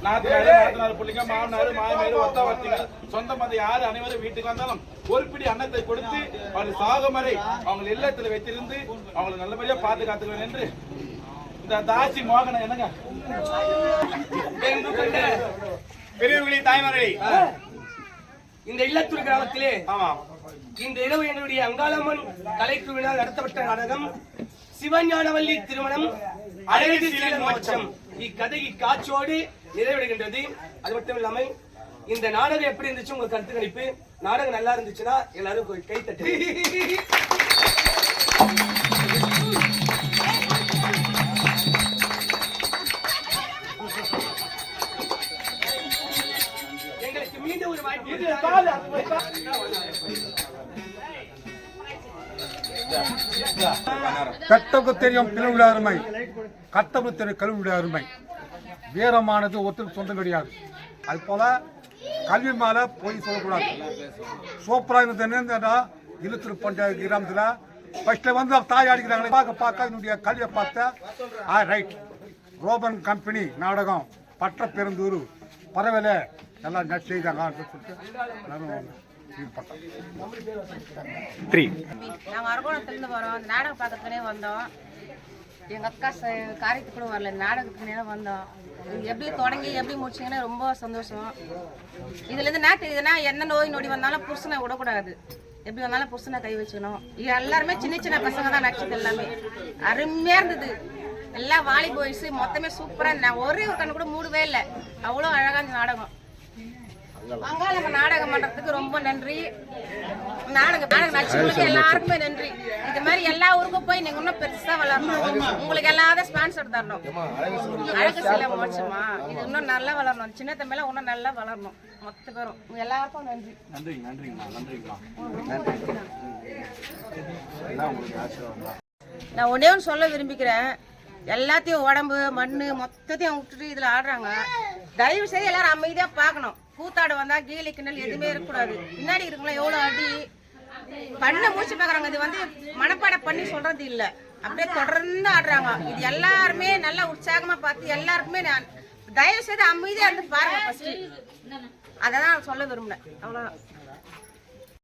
நாத்தனார் பிள்ளைங்க, மாமனாரு, மாமியாரு, ஒத்தாவர்த்திங்க, சொந்த மந்த யாரு அனைவரும் வீட்டுக்கு வந்தாலும் ஒரு பிடி அன்னத்தை கொடுத்து அவர் சாகும் வரை அவங்க இல்லத்துல வைத்திருந்து அவங்களை நல்லபடியா பாதுகாத்துக்குவேன் என்று இந்த தாசி மோகன என்னங்க பெரியவர்களே, தாய்மார்களே, இந்த இல்லத்தூர் கிராமத்திலே ஆமா இந்த இரவு என்னுடைய அங்காளம்மன் கலைக்குழுவினால் நடத்தப்பட்ட நாடகம் சிவஞானவல்லி திருமணம் அழகு மோட்சம் இக்கதை காட்சியோடு நிறைவடைகின்றது. அது மட்டும் இல்லாமல் இந்த நாடகம் எப்படி இருந்துச்சு உங்க கருத்து கணிப்பு? நாடகம் நல்லா இருந்துச்சுன்னா எல்லாரும் கை தட்டு. எங்களுக்கு மீண்டும் ஒரு வாய்ப்பு. கட்டவுக்கு தெரியும் பிளவுட அருமை, கட்டவுக்கு தெரியும் கல்வியுடைய அருமை. வீரமானது ஒருத்தருக்கு சொந்தம் கிடையாது. அது போல கல்வி மேலே போய் சொல்லக்கூடாது. சூப்பராக இருந்ததுன்னா இழுத்துரு பஞ்சாயத்து கிராமத்தில் ஃபர்ஸ்ட்ல வந்து தாய் அடிக்கிறாங்களே பார்க்க என்னுடைய கல்வியை பார்த்தேன். ரைட், ரோபன் கம்பெனி நாடகம் பட்ட பெருந்தூர் பரவல எல்லாம் நட் செய்தாங்க சொல்லிட்டு நாங்கள் அரகோணத்துலேருந்து வரோம். அந்த நாடகம் பார்க்கறதுனே வந்தோம். எங்கள் அக்கா காரியத்துக்கு கூட வரல, நாடகத்துக்குனே தான் வந்தோம். எப்படி தொடங்கி எப்படி முடிச்சிங்கன்னா ரொம்ப சந்தோஷம். இதுலேருந்து நாட்டு இதுனா என்ன நோய் நொடி வந்தாலும் புருஷனை விடக்கூடாது. எப்படி வந்தாலும் புருஷனை கை வச்சுக்கணும். இது எல்லாருமே சின்ன சின்ன பசங்க தான் நடிச்சது. எல்லாமே அருமையாக இருந்தது. எல்லாம் வாலி பாய்ஸ் மொத்தமே சூப்பராக. நான் ஒரே ஒரு கண்ணு கூட மூடவே இல்லை. அவ்வளோ அழகாக இந்த நாடகம். அங்காளம்ம நாடகம் பண்றதுக்கு ரொம்ப நன்றி. நாடகம் நடிச்சவங்களுக்கு எல்லாருக்குமே நன்றி. இது மாதிரி எல்லா ஊருக்கும் போய் நீங்க இன்னும் பெருசா வளரணும். உங்களுக்கு எல்லாரும் ஸ்பான்சர் தரணும். அழகு சிலை மோட்சமா இது இன்னும் நல்லா வளரணும். சின்ன தம்பிலாம் இன்னும் நல்லா வளரணும். மொத்த பேரும் எல்லாருக்கும் நன்றி. நான் ஒன்னே ஒன்று சொல்ல விரும்பிக்கிறேன். எல்லாத்தையும் உடம்பு மண்ணு மொத்தத்தையும் விட்டுட்டு இதுல ஆடுறாங்க. தயவு செய்து எல்லாரும் அமைதியா பார்க்கணும். கூத்தாடு வந்தா கீழே கிணல் எதுவுமே இருக்கக்கூடாது. பின்னாடி இருக்குங்களா எவ்வளோ அடி பண்ண மூச்சு பார்க்குறாங்க. இது வந்து மனப்பாடம் பண்ணி சொல்றது இல்லை, அப்படியே தொடர்ந்து ஆடுறாங்க. இது எல்லாருமே நல்லா உற்சாகமா பார்த்து எல்லாருக்குமே நான் தயவு செய்து அமைதியா இருந்து பாருங்க. ஃபர்ஸ்ட் அதை தான் சொல்ல விரும்புறேன். அவ்வளோதான்.